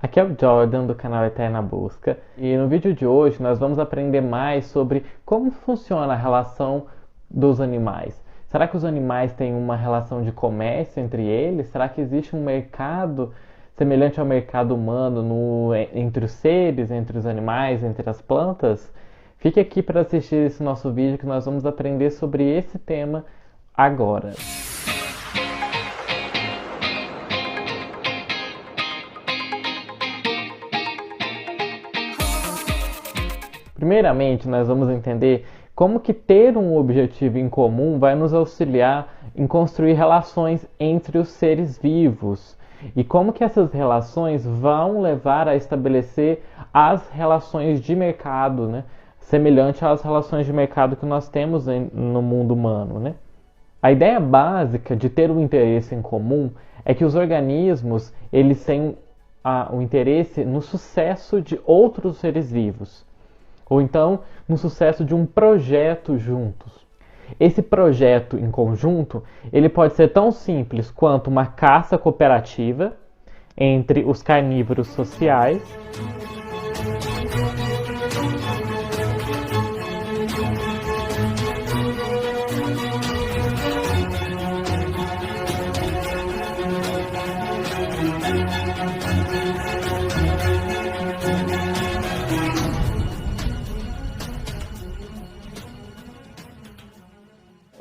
Aqui é o Jordan do canal Eterna Busca e no vídeo de hoje nós vamos aprender mais sobre como funciona a relação dos animais. Será que os animais têm uma relação de comércio entre eles? Será que existe um mercado semelhante ao mercado humano entre os seres, entre os animais, entre as plantas? Fique aqui para assistir esse nosso vídeo que nós vamos aprender sobre esse tema agora. Primeiramente, nós vamos entender como que ter um objetivo em comum vai nos auxiliar em construir relações entre os seres vivos e como que essas relações vão levar a estabelecer as relações de mercado, né? Semelhante às relações de mercado que nós temos no mundo humano, né? A ideia básica de ter um interesse em comum é que os organismos eles têm o interesse no sucesso de outros seres vivos, ou então no sucesso de um projeto juntos. Esse projeto em conjunto, ele pode ser tão simples quanto uma caça cooperativa entre os carnívoros sociais,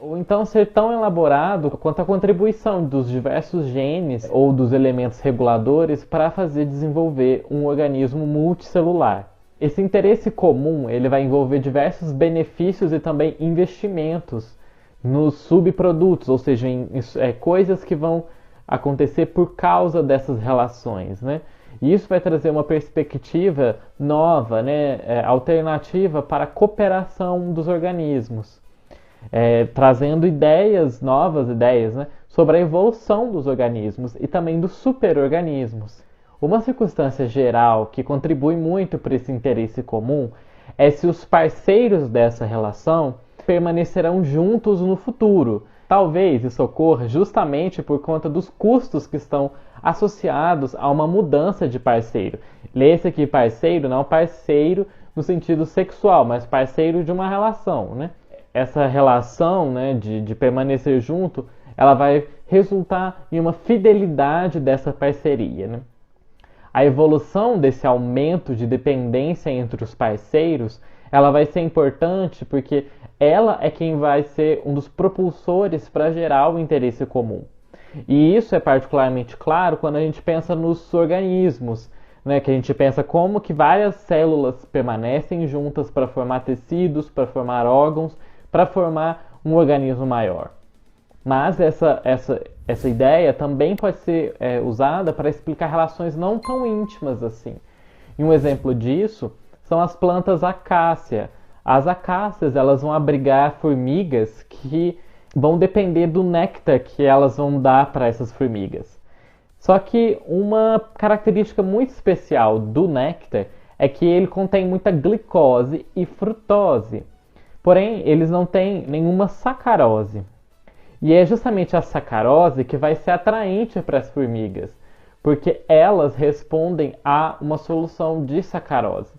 ou então ser tão elaborado quanto a contribuição dos diversos genes ou dos elementos reguladores para fazer desenvolver um organismo multicelular. Esse interesse comum ele vai envolver diversos benefícios e também investimentos nos subprodutos, ou seja, em coisas que vão acontecer por causa dessas relações, né? E isso vai trazer uma perspectiva nova, né, alternativa para a cooperação dos organismos. Trazendo novas ideias, né, sobre a evolução dos organismos e também dos superorganismos. Uma circunstância geral que contribui muito para esse interesse comum é se os parceiros dessa relação permanecerão juntos no futuro. Talvez isso ocorra justamente por conta dos custos que estão associados a uma mudança de parceiro. Lê-se aqui parceiro, não parceiro no sentido sexual, mas parceiro de uma relação, né? Essa relação, né, de permanecer junto, ela vai resultar em uma fidelidade dessa parceria, né? A evolução desse aumento de dependência entre os parceiros, ela vai ser importante porque ela é quem vai ser um dos propulsores para gerar o interesse comum. E isso é particularmente claro quando a gente pensa nos organismos, né, que a gente pensa como que várias células permanecem juntas para formar tecidos, para formar órgãos, para formar um organismo maior. Mas essa ideia também pode ser usada para explicar relações não tão íntimas assim. E um exemplo disso são as plantas acácia. As acácias elas vão abrigar formigas que vão depender do néctar que elas vão dar para essas formigas. Só que uma característica muito especial do néctar é que ele contém muita glicose e frutose. Porém, eles não têm nenhuma sacarose. E é justamente a sacarose que vai ser atraente para as formigas, porque elas respondem a uma solução de sacarose.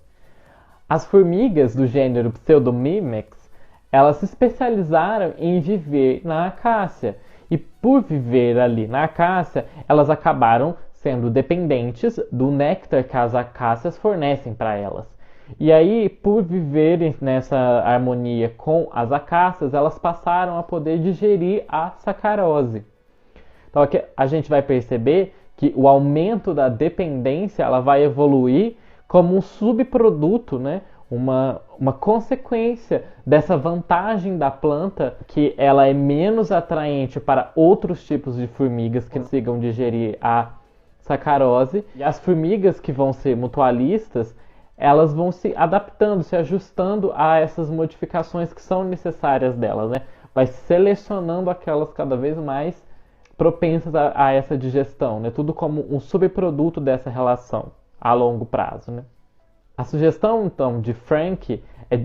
As formigas do gênero Pseudomyrmex, elas se especializaram em viver na acácia. E por viver ali na acácia, elas acabaram sendo dependentes do néctar que as acácias fornecem para elas. E aí, por viverem nessa harmonia com as acácias, elas passaram a poder digerir a sacarose. Então aqui a gente vai perceber que o aumento da dependência ela vai evoluir como um subproduto, né? Uma consequência dessa vantagem da planta, que ela é menos atraente para outros tipos de formigas que consigam digerir a sacarose. E as formigas que vão ser mutualistas, elas vão se adaptando, se ajustando a essas modificações que são necessárias delas, né? Vai selecionando aquelas cada vez mais propensas a essa digestão, né? Tudo como um subproduto dessa relação a longo prazo, né? A sugestão, então, de Frank é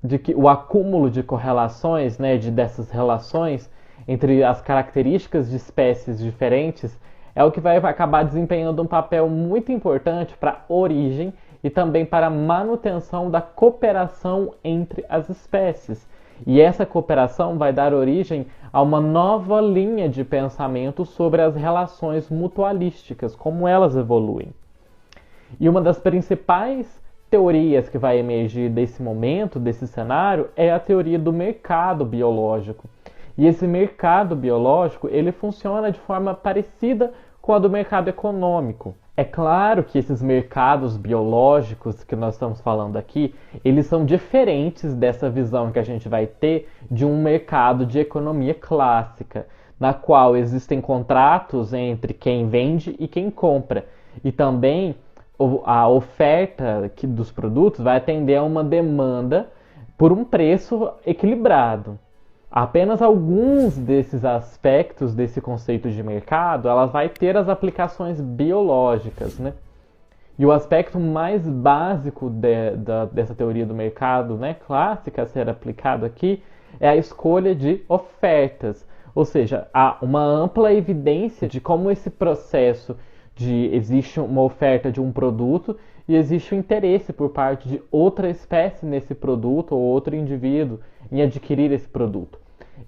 de que o acúmulo de correlações, né, dessas relações entre as características de espécies diferentes é o que vai acabar desempenhando um papel muito importante para a origem e também para a manutenção da cooperação entre as espécies. E essa cooperação vai dar origem a uma nova linha de pensamento sobre as relações mutualísticas, como elas evoluem. E uma das principais teorias que vai emergir desse momento, desse cenário, é a teoria do mercado biológico. E esse mercado biológico, ele funciona de forma parecida com a do mercado econômico. É claro que esses mercados biológicos que nós estamos falando aqui, eles são diferentes dessa visão que a gente vai ter de um mercado de economia clássica, na qual existem contratos entre quem vende e quem compra. E também a oferta dos produtos vai atender a uma demanda por um preço equilibrado. Apenas alguns desses aspectos desse conceito de mercado, ela vai ter as aplicações biológicas, né? E o aspecto mais básico dessa teoria do mercado, né, clássica a ser aplicado aqui é a escolha de ofertas. Ou seja, há uma ampla evidência de como esse processo existe uma oferta de um produto e existe um interesse por parte de outra espécie nesse produto ou outro indivíduo em adquirir esse produto.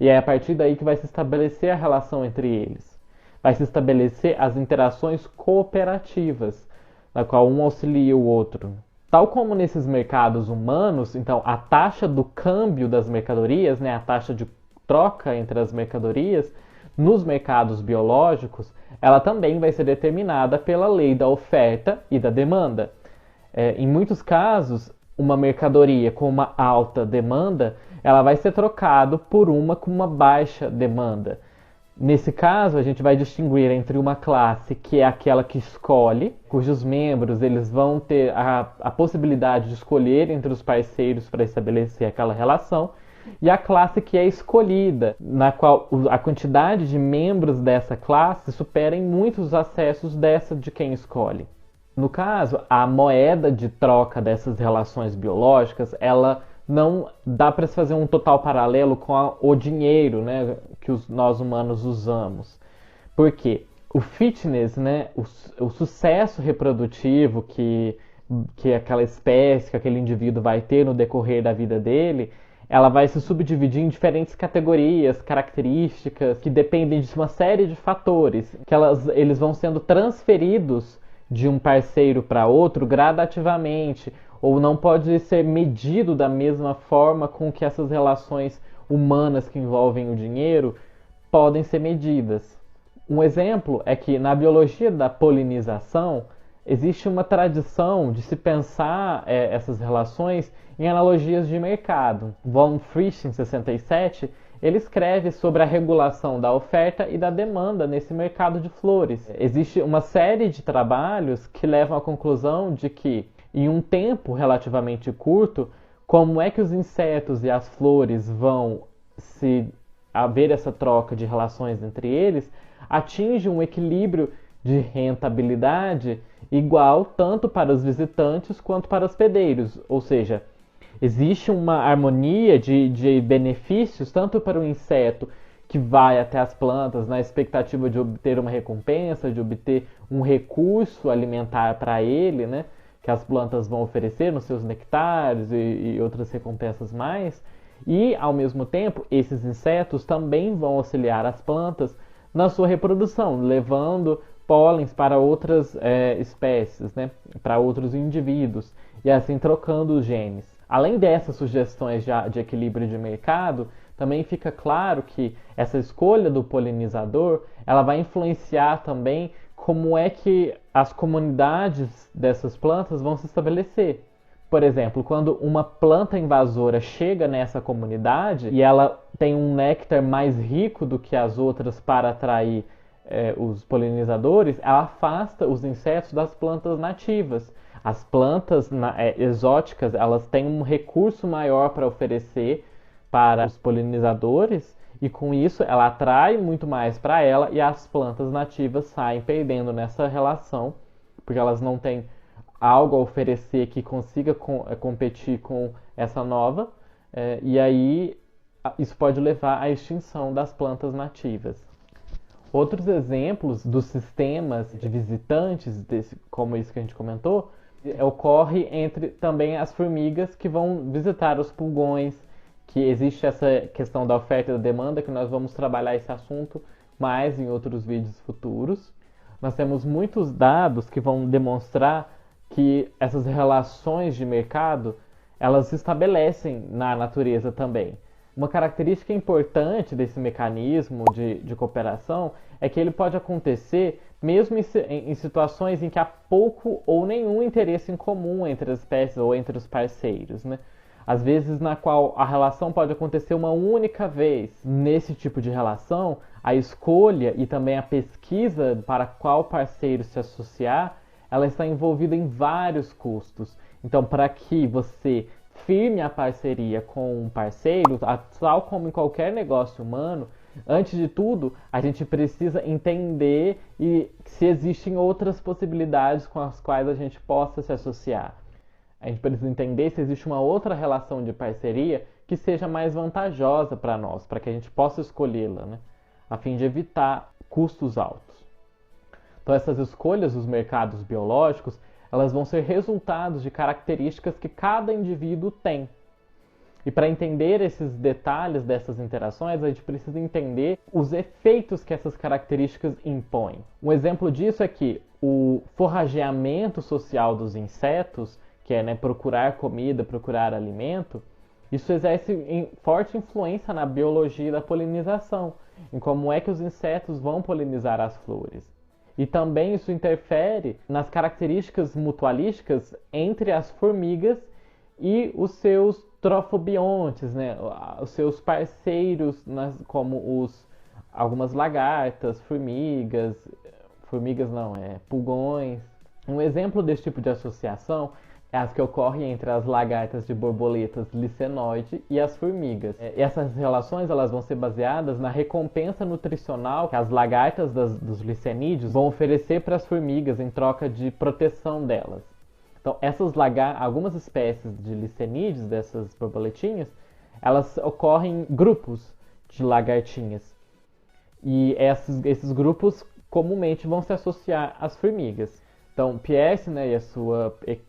E é a partir daí que vai se estabelecer a relação entre eles. Vai se estabelecer as interações cooperativas, na qual um auxilia o outro. Tal como nesses mercados humanos, então a taxa do câmbio das mercadorias, né, a taxa de troca entre as mercadorias, nos mercados biológicos, ela também vai ser determinada pela lei da oferta e da demanda. Em muitos casos, uma mercadoria com uma alta demanda, ela vai ser trocada por uma com uma baixa demanda. Nesse caso, a gente vai distinguir entre uma classe que é aquela que escolhe, cujos membros eles vão ter a possibilidade de escolher entre os parceiros para estabelecer aquela relação, e a classe que é escolhida, na qual a quantidade de membros dessa classe supera em muitos acessos dessa de quem escolhe. No caso, a moeda de troca dessas relações biológicas, ela não dá para se fazer um total paralelo com o dinheiro, né, que nós humanos usamos. Por quê? O fitness, né, o sucesso reprodutivo que aquela espécie, que aquele indivíduo vai ter no decorrer da vida dele, ela vai se subdividir em diferentes categorias, características, que dependem de uma série de fatores, que eles vão sendo transferidos de um parceiro para outro gradativamente, ou não pode ser medido da mesma forma com que essas relações humanas que envolvem o dinheiro podem ser medidas. Um exemplo é que na biologia da polinização existe uma tradição de se pensar essas relações em analogias de mercado. Von Frisch, em 67, ele escreve sobre a regulação da oferta e da demanda nesse mercado de flores. Existe uma série de trabalhos que levam à conclusão de que, em um tempo relativamente curto, como é que os insetos e as flores vão se haver essa troca de relações entre eles, atinge um equilíbrio de rentabilidade igual tanto para os visitantes quanto para os hospedeiros, ou seja, existe uma harmonia de benefícios tanto para o inseto que vai até as plantas na expectativa de obter uma recompensa, de obter um recurso alimentar para ele, né, que as plantas vão oferecer nos seus nectares e outras recompensas mais, e ao mesmo tempo esses insetos também vão auxiliar as plantas na sua reprodução, levando pólens para outras espécies, né, para outros indivíduos, e assim trocando os genes. Além dessas sugestões de equilíbrio de mercado, também fica claro que essa escolha do polinizador, ela vai influenciar também como é que as comunidades dessas plantas vão se estabelecer. Por exemplo, quando uma planta invasora chega nessa comunidade e ela tem um néctar mais rico do que as outras para atrair os polinizadores, ela afasta os insetos das plantas nativas. As plantas exóticas, elas têm um recurso maior para oferecer para os polinizadores e com isso ela atrai muito mais para ela e as plantas nativas saem perdendo nessa relação, porque elas não têm algo a oferecer que consiga competir com essa nova, e aí isso pode levar à extinção das plantas nativas. Outros exemplos dos sistemas de visitantes, como isso que a gente comentou, ocorre entre também as formigas que vão visitar os pulgões, que existe essa questão da oferta e da demanda, que nós vamos trabalhar esse assunto mais em outros vídeos futuros. Nós temos muitos dados que vão demonstrar que essas relações de mercado, elas se estabelecem na natureza também. Uma característica importante desse mecanismo de cooperação é que ele pode acontecer mesmo em situações em que há pouco ou nenhum interesse em comum entre as espécies ou entre os parceiros, né? Às vezes na qual a relação pode acontecer uma única vez. Nesse tipo de relação, a escolha e também a pesquisa para qual parceiro se associar, ela está envolvida em vários custos. Então, para que você firme a parceria com um parceiro, tal como em qualquer negócio humano, antes de tudo, a gente precisa entender se existem outras possibilidades com as quais a gente possa se associar. A gente precisa entender se existe uma outra relação de parceria que seja mais vantajosa para nós, para que a gente possa escolhê-la, né? A fim de evitar custos altos. Então, essas escolhas dos mercados biológicos, elas vão ser resultados de características que cada indivíduo tem. E para entender esses detalhes dessas interações, a gente precisa entender os efeitos que essas características impõem. Um exemplo disso é que o forrageamento social dos insetos, que é, né, procurar comida, procurar alimento, isso exerce forte influência na biologia da polinização, em como é que os insetos vão polinizar as flores. E também isso interfere nas características mutualísticas entre as formigas e os seus trofobiontes, né? Os seus parceiros, como algumas lagartas, pulgões. Um exemplo desse tipo de associação é as que ocorrem entre as lagartas de borboletas licenoide e as formigas. Essas relações elas vão ser baseadas na recompensa nutricional que as lagartas dos licenídeos vão oferecer para as formigas em troca de proteção delas. Então, algumas espécies de licenídeos, dessas borboletinhas, elas ocorrem em grupos de lagartinhas. E esses grupos comumente vão se associar às formigas. Então, Pierce, né,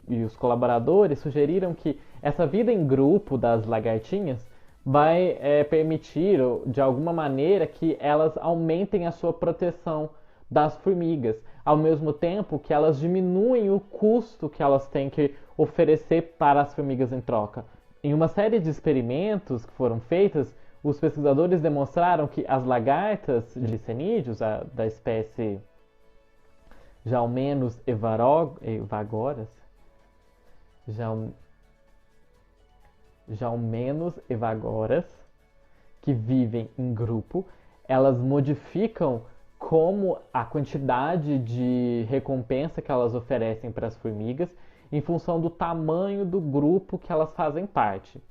e os colaboradores sugeriram que essa vida em grupo das lagartinhas vai permitir, de alguma maneira, que elas aumentem a sua proteção das formigas, ao mesmo tempo que elas diminuem o custo que elas têm que oferecer para as formigas em troca. Em uma série de experimentos que foram feitos, os pesquisadores demonstraram que as lagartas de licenídeos, da espécie Jaumenus evagoras, que vivem em grupo, elas modificam como a quantidade de recompensa que elas oferecem para as formigas em função do tamanho do grupo que elas fazem parte.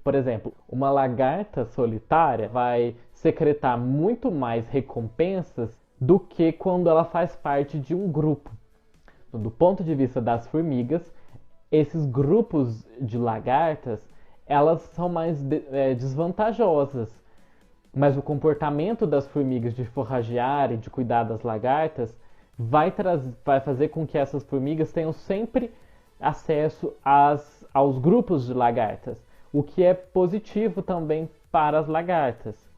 Por exemplo, uma lagarta solitária vai secretar muito mais recompensas do que quando ela faz parte de um grupo. Do ponto de vista das formigas, esses grupos de lagartas, elas são mais desvantajosas. Mas o comportamento das formigas de forragear e de cuidar das lagartas vai fazer com que essas formigas tenham sempre acesso aos grupos de lagartas, o que é positivo também para as lagartas.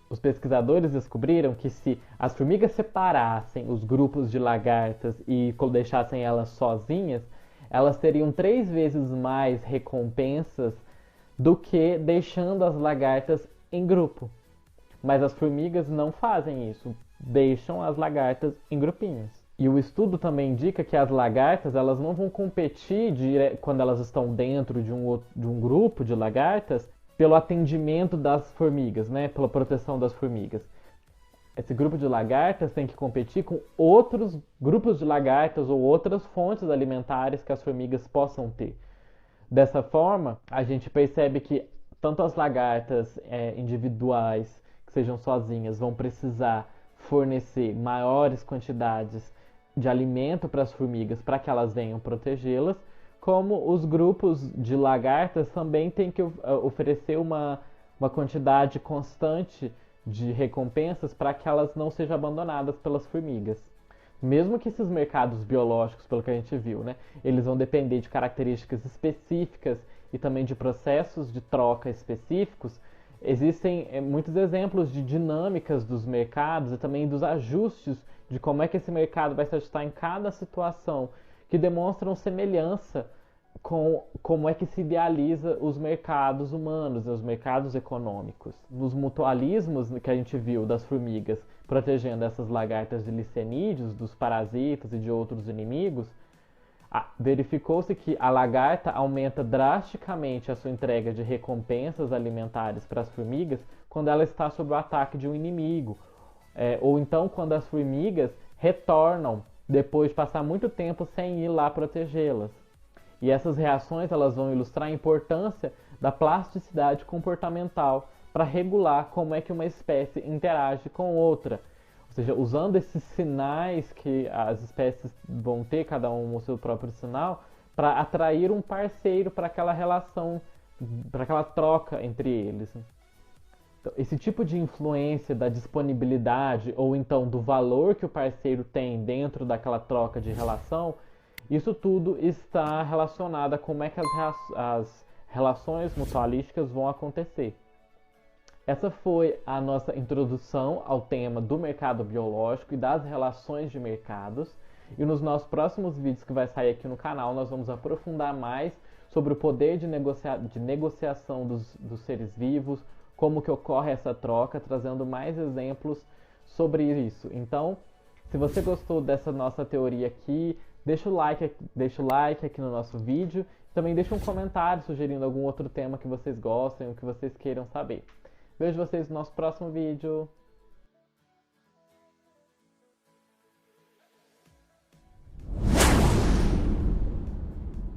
Os pesquisadores descobriram que se as formigas separassem os grupos de lagartas e deixassem elas sozinhas, elas teriam 3 vezes mais recompensas do que deixando as lagartas em grupo. Mas as formigas não fazem isso, deixam as lagartas em grupinhos. E o estudo também indica que as lagartas elas não vão competir quando elas estão dentro de um grupo de lagartas pelo atendimento das formigas, né? Pela proteção das formigas. Esse grupo de lagartas tem que competir com outros grupos de lagartas ou outras fontes alimentares que as formigas possam ter. Dessa forma, a gente percebe que tanto as lagartas individuais, que sejam sozinhas, vão precisar fornecer maiores quantidades de alimento para as formigas para que elas venham protegê-las, como os grupos de lagartas também têm que oferecer uma quantidade constante de recompensas para que elas não sejam abandonadas pelas formigas. Mesmo que esses mercados biológicos, pelo que a gente viu, né, eles vão depender de características específicas e também de processos de troca específicos, existem muitos exemplos de dinâmicas dos mercados e também dos ajustes de como é que esse mercado vai se ajustar em cada situação, que demonstram semelhança com como é que se idealiza os mercados humanos, os mercados econômicos. Nos mutualismos que a gente viu das formigas protegendo essas lagartas de licenídeos, dos parasitas e de outros inimigos, verificou-se que a lagarta aumenta drasticamente a sua entrega de recompensas alimentares para as formigas quando ela está sob o ataque de um inimigo, ou então quando as formigas retornam depois de passar muito tempo sem ir lá protegê-las. E essas reações elas vão ilustrar a importância da plasticidade comportamental para regular como é que uma espécie interage com outra. Ou seja, usando esses sinais que as espécies vão ter, cada um o seu próprio sinal, para atrair um parceiro para aquela relação, para aquela troca entre eles. Então, esse tipo de influência da disponibilidade ou então do valor que o parceiro tem dentro daquela troca de relação, isso tudo está relacionado a como é que as relações mutualísticas vão acontecer. Essa foi a nossa introdução ao tema do mercado biológico e das relações de mercados. E nos nossos próximos vídeos que vai sair aqui no canal, nós vamos aprofundar mais sobre o poder de negociação dos seres vivos, como que ocorre essa troca, trazendo mais exemplos sobre isso. Então, se você gostou dessa nossa teoria aqui, deixa o like aqui no nosso vídeo. Também deixa um comentário sugerindo algum outro tema que vocês gostem ou que vocês queiram saber. Vejo vocês no nosso próximo vídeo.